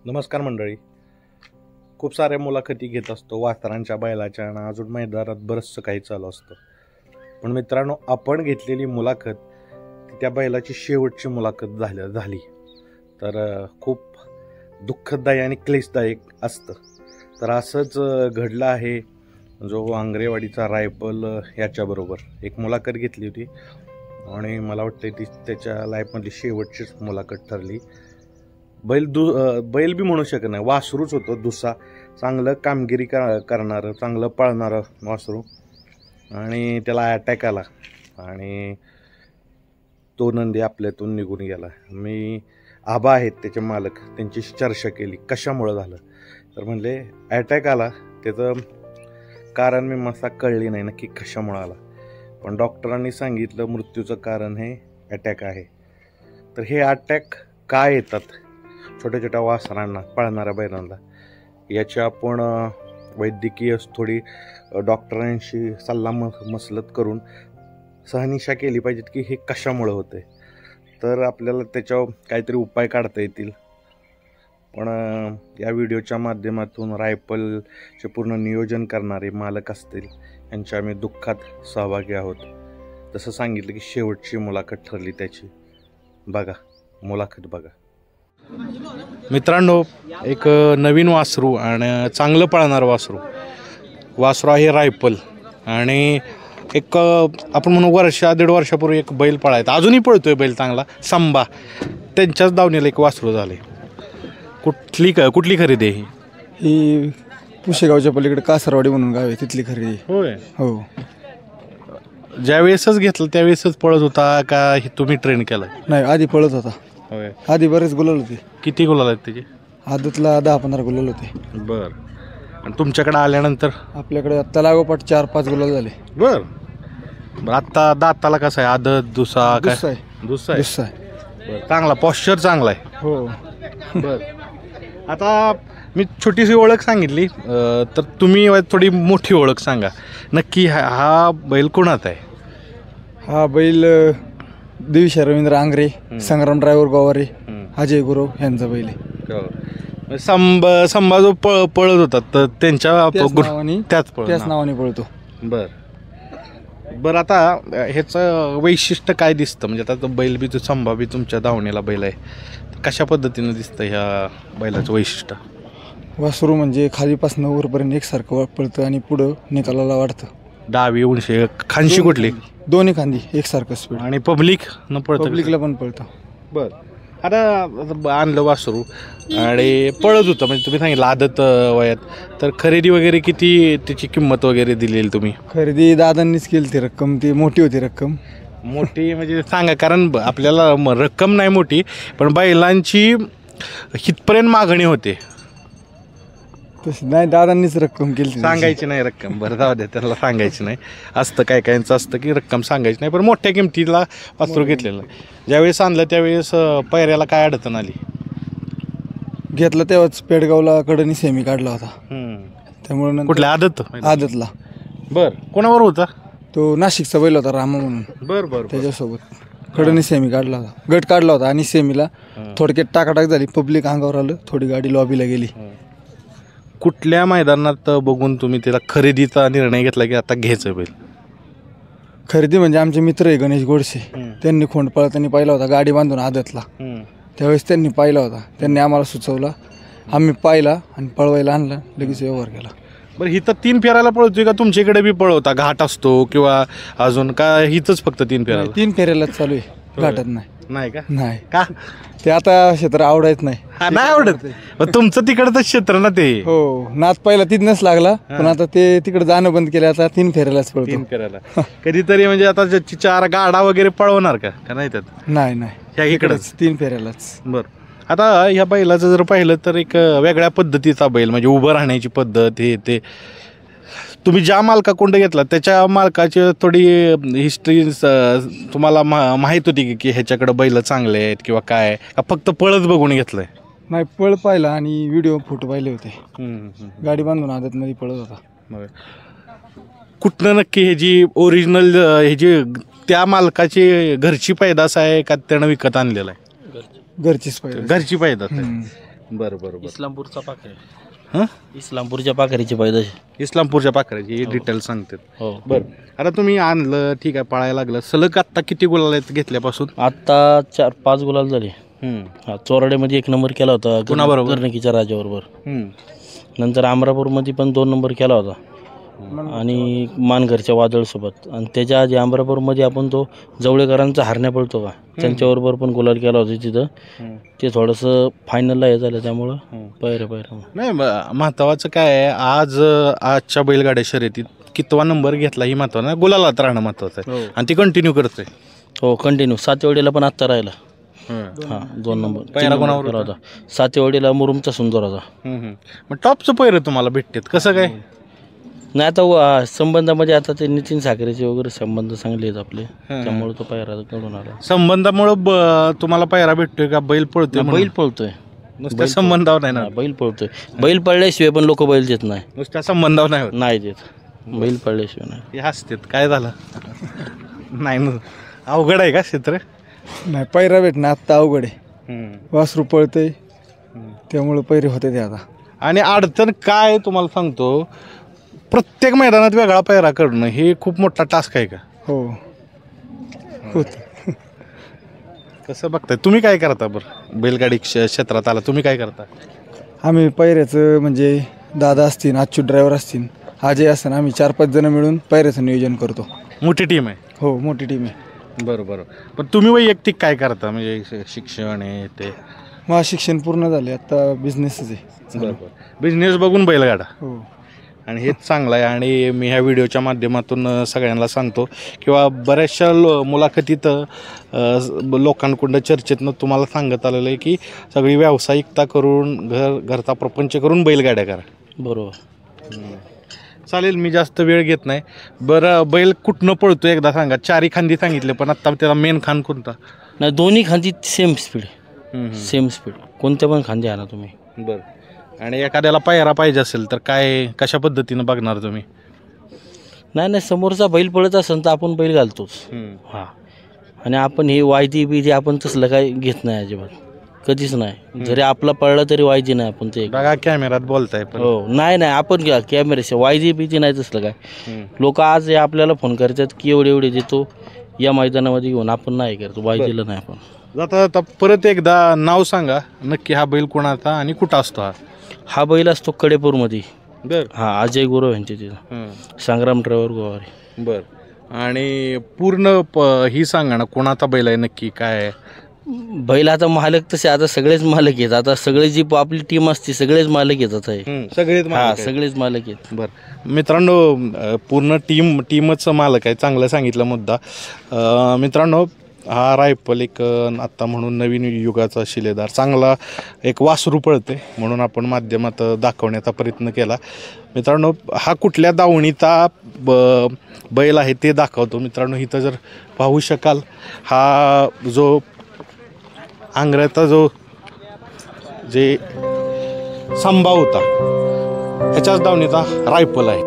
नमस्कार मंडळी. खूप साऱ्या मुलाखती घेत असतो वासरांच्या, बैलाच्या आणि अजून मैदानात बरंचसं काही चालू असतं. पण मित्रांनो, आपण घेतलेली मुलाखत त्या बैलाची शेवटची मुलाखत झाली तर खूप दुःखदायी आणि क्लेशदायक असतं. तर असंच घडलं आहे. जो आंग्रेवाडीचा रायफल याच्याबरोबर एक मुलाखत घेतली होती आणि मला वाटतं ती त्याच्या लाईफमधली शेवटचीच मुलाखत ठरली. बैल बी म्हणू शकत नाही, वासरूच होतं. दुसरा चांगलं कामगिरी करणारं, चांगलं पळणारं वासरू, आणि त्याला अटॅक आला आणि तो नंदी आपल्यातून निघून गेला. मी आबा आहेत त्याचे मालक, त्यांची चर्चा केली कशामुळं झालं. तर म्हणले अटॅक आला, त्याचं कारण मी मसा कळली नाही नक्की कशामुळं आला, पण डॉक्टरांनी सांगितलं मृत्यूचं कारण हे अटॅक आहे. तर हे अटॅक काय येतात छोट्या छोट्या वासरांना, पळणाऱ्या बैलांना, याची आपण वैद्यकीय थोडी डॉक्टरांशी सल्ला मसलत करून शहानिशा केली पाहिजेत की हे कशामुळं होतंय. तर आपल्याला त्याच्यावर काहीतरी उपाय काढता येतील. पण या व्हिडिओच्या माध्यमातून रायफलचे पूर्ण नियोजन करणारे मालक असतील यांच्या आम्ही दुःखात सहभागी आहोत. जसं सांगितलं की शेवटची मुलाखत ठरली त्याची. बघा मुलाखत बघा. मित्रांनो, एक नवीन वासरू आणि चांगलं पळणारं वासरू आहे रायफल. आणि एक आपण म्हणू दीड वर्षापूर्वी एक बैल पळायचा, अजूनही पळतोय बैल चांगला, संबा. त्यांच्याच दावणीला एक वासरू झाले. कुठली खरेदी आहे ही? पुशेगावच्या पलीकडे कासरवाडी म्हणून गाव आहे, तिथली खरेदी. होय. हो. ज्यावेळेसच घेतलं त्यावेळेसच पळत होता का हे तुम्ही ट्रेन केलं? नाही, आधी पळत होता. होय. आधी बरेच गुलाल होते. किती गुलाल आहेत त्याचे? आदतला 10-15 गुलाल होते. बर. आणि तुमच्याकडे आल्यानंतर? आपल्याकडे आत्ता लागोपाठ 4-5 गुलाल झाले. बर. आत्ता दाताला कसं आहे? आदत दुसरा काय? दुसरा आहे. चांगला पॉश्चर चांगला आहे. हो. बर. आता मी छोटीशी ओळख सांगितली, तर तुम्ही थोडी मोठी ओळख सांगा. नक्की हा बैल कोणाचा आहे? हा बैल दिवशी रवींद्र आंग्रे, संग्राम ड्रायव्हर गोवारे, अजय गुरव यांचा बैल आहे. संभा जो पळत होता तर त्यांच्या त्याच नावाने पळतो. बरं. आता ह्याचं वैशिष्ट्य काय दिसतं? म्हणजे आता बैल बी संभा बी तुमच्या धावणीला बैल आहे, कशा पद्धतीनं दिसतं ह्या बैलाचं वैशिष्ट्य? वासरू म्हणजे खालीपासून वरपर्यंत एकसारखं पळतं आणि पुढं निकालाला वाढतं. डावी उंशी खांशी कुठली? दोन्ही खांदी एकसारखं स्पीड. आणि पब्लिकला पण पळतं. बरं. आता आणलं वासरू आणि पळत होतं, म्हणजे तुम्ही सांगितलं आदत वयात, तर खरेदी वगैरे किती त्याची किंमत वगैरे दिलेली तुम्ही? खरेदी दादांनीच केली. ती रक्कम ती मोठी होती. रक्कम मोठी म्हणजे सांगा, कारण आपल्याला रक्कम नाही मोठी, पण बैलांची हितपर्यंत मागणी होते. तशी नाही, दादांनीच रक्कम केली. सांगायची नाही रक्कम. बरं, जाऊ द्या, त्याला सांगायची नाही. असतं काय कायांचं असतं की रक्कम सांगायची नाही, पण मोठ्या किमतीला वासरू घेतलेलं. ज्यावेळेस आणलं त्यावेळेस पैऱ्याला काय अडचण आली? घेतलं तेव्हाच पेडगावला कडनी सेमी काढला होता. त्यामुळे कुठल्या आदतला. बर. कोणावर होता तो? नाशिकचा बैल होता रामा म्हणून. बरं. त्याच्यासोबत कडनी सेमी काढला होता, गट काढला होता. आणि सेमीला थोडक्यात टाकाटाक झाली, पब्लिक अंगावर आलं, थोडी गाडी लॉबीला गेली. कुठल्या मैदानात बघून तुम्ही त्याला खरेदीचा निर्णय घेतला की आता घ्यायचं बैल? खरेदी म्हणजे आमचे मित्र आहे गणेश गोडसे, त्यांनी खोंड पळताना पाहिला होता गाडी बांधून आदतला. त्यावेळेस त्यांनी पाहिला होता, त्यांनी आम्हाला सुचवला, आम्ही पाहिला आणि पळवायला आणलं, लगेच व्यवहार केला. बरं. हिथं 3 फेऱ्याला पळतोय का तुमच्याकडे बी पळवता? घाट असतो किंवा अजून का हिथंच फक्त 3 फेऱ्याला? 3 फेऱ्यालाच चालू आहे, घाटात नाही का? नाही का? ते आता क्षेत्र आवडत नाही. नाही आवडत? तुमचं तिकडचं क्षेत्र ना ते. हो. नात पहिला तिथनच लागला, पण आता ते तिकडे जाणं बंद केलं. आता 3 फेऱ्यालाच पळतो. 3 फेऱ्याला कधीतरी म्हणजे आता 4 गाडा वगैरे पळवणार का नाही त्यात? नाही. ह्या इकडेच 3 फेऱ्यालाच. बरं. आता ह्या बैलाचं जर पाहिलं तर एक वेगळ्या पद्धतीचा बैल, म्हणजे उभं राहण्याची पद्धत, हे ते. तुम्ही ज्या मालकाकडून घेतला त्याच्या मालकाची थोडी हिस्ट्री तुम्हाला माहीत होती की ह्याच्याकडे बैल चांगले आहेत किंवा काय, का फक्त पळत बघून घेतलंय? नाही, पळ पाहिला आणि व्हिडिओ फोटो पाहिले होते. गाडी बांधून आदतमध्ये पळत होता. कुठनं नक्की ह्याची ओरिजिनल ह्याची त्या मालकाची घरची पैदास आहे का त्यानं विकत आणलेला आहे? घरचीच पैदास. घरची पैदास आहे. बरं बरं बरं. इस्लामपूरचा पाखरे. हां, इस्लामपूरच्या पाखरीची पैदाश. इस्लामपूरच्या पाखराची डिटेल सांगतात. हो. बरं, आता तुम्ही आणलं, ठीक आहे, पळायला लागलं, सलग आत्ता किती गुलाल आहेत घेतल्यापासून? आत्ता 4-5 गुलाल झाले. हा, चोराड्यामध्ये 1 नंबर केला होता कुणाबरोबर? गर्णकीच्या राजाबरोबर. नंतर अमरापूरमध्ये पण 2 नंबर केला होता आणि मानघरच्या वादळसोबत. आणि त्याच्या आधी अमरापूरमध्ये आपण तो जवळेकरांचा हरण्या पळतो का, त्यांच्याबरोबर पण गुलाल केला होता तिथं. ते थोडंसं फायनलला हे झालं, त्यामुळं पैरं नाही. महत्वाचं काय आहे, आजच्या बैलगाड्या शर्यतीत कितवा नंबर घेतला ही महत्वाचं नाही, गुलालात राहणं महत्वाचं आहे. आणि ती कंटिन्यू करतोय. हो, कंटिन्यू. सातेवाडीला पण आत्ता राहिला. हां, 2 नंबर पहिला कोणावर होता? सातेवाडीला मुरुमचा सुंदर होता. मग टॉपचं पैर तुम्हाला भेटतात कसं काय? नाही, आता संबंधामध्ये आता ते नितीन साखरेचे वगैरे संबंध चांगले आहेत आपले, त्यामुळे तो पायरा कडून आला. संबंधामुळं तुम्हाला पायरा भेटतोय का बैल पळतोय? बैल पळतोय, नुसत्या संबंधावर नाही ना. बैल पळतोय. बैल पळल्याशिवाय पण लोक बैल देत नाही. नुसत्या संबंधावर नाही होत. नाही देत, बैल पळल्याशिवाय नाही. हे हसतात, काय झालं? नाही ना, अवघड आहे का क्षेत्र? नाही, पैरा भेटणं आत्ता अवघड आहे. वासरू पळतंय, त्यामुळे पैरे होते ते आता. आणि अडचण काय तुम्हाला सांगतो, प्रत्येक मैदानात वेगळा पैरा करणं हे खूप मोठा टास्क आहे का? हो, होत. कसं बघताय तुम्ही, काय करता बरं बैलगाडी क्षेत्रात आला, तुम्ही काय करता? आम्ही पैऱ्याचं म्हणजे दादा असतील, अच्युत ड्रायव्हर असतील, अजय असतील, आम्ही 4-5 जण मिळून पैऱ्याचं नियोजन करतो. मोठी टीम आहे? हो, मोठी टीम आहे. बरोबर. पण तुम्ही वैयक्तिक काय करता, म्हणजे शिक्षण आहे ते? माझं शिक्षण पूर्ण झाले, आता बिझनेसच आहे. बरोबर, बिझनेस बघून बैलगाडा. हो. आणि हेच चांगलं आहे. आणि मी ह्या व्हिडिओच्या माध्यमातून सगळ्यांना सांगतो किंवा बऱ्याचशा मुलाखतीत लोकांकडून चर्चेतनं तुम्हाला सांगत आलेलं आहे की सगळी व्यावसायिकता करून घरचा प्रपंच करून बैलगाड्या करा. बरोबर. चालेल, मी जास्त वेळ घेत नाही. बरं, बैल कुठनं पळतो एकदा सांगा. 4 खांदी सांगितले, पण आता त्याला मेन खांद कोणता? नाही, दोन्ही खांदी सेम स्पीड, कोणत्या पण खांदी आणा तुम्ही. बरं. आणि एखाद्याला पायरा पाहिजे असेल तर काय, कशा पद्धतीनं बघणार तुम्ही? नाही, समोरचा बैल पळत असेल तर आपण बैल घालतोच. हां, आणि आपण हे वायदी बिदी आपण तसलं काय घेत नाही अजिबात, कधीच नाही. जरी आपला पळला तरी वायदी नाही आपण ते. बघा, कॅमेऱ्यात बोलताय पण. हो, नाही आपण कॅमेऱ्याशी वायदी बिदी नाही तसलं काय. लोक आज आपल्याला फोन करतात की एवढे देतो या मैदानामध्ये घेऊन, आपण नाही करतो, वायदीला नाही आपण. आता परत एकदा नाव सांगा नक्की, हा बैल कोणाचा आणि कुठं असतो? हा बैल असतो कडेपूरमध्ये. बर. हा, अजय गुरव यांच्या तिथं, संग्राम ड्रायव्हर गोवारी. बर. आणि पूर्ण ही सांगा ना, कोणाचा बैल आहे नक्की, काय आहे? बैल आता मालक तसे आता सगळेच मालक आहेत. आता सगळे जी आपली टीम असते सगळेच मालक येतात आहे. सगळेच? हा, सगळेच मालक आहेत. बरं मित्रांनो, पूर्ण टीमच मालक आहे. चांगलं सांगितलं मुद्दा. मित्रांनो, हा रायफल एक आत्ता म्हणून नवीन युगाचा शिलेदार चांगला एक वासरू पळते म्हणून आपण माध्यमात दाखवण्याचा प्रयत्न केला. मित्रांनो, हा कुठल्या दावणीचा बैल आहे ते दाखवतो. मित्रांनो, इथं जर पाहू शकाल, हा जो आंग्र्याचा जे संभा होता ह्याच्याच दावणीचा रायफल आहे.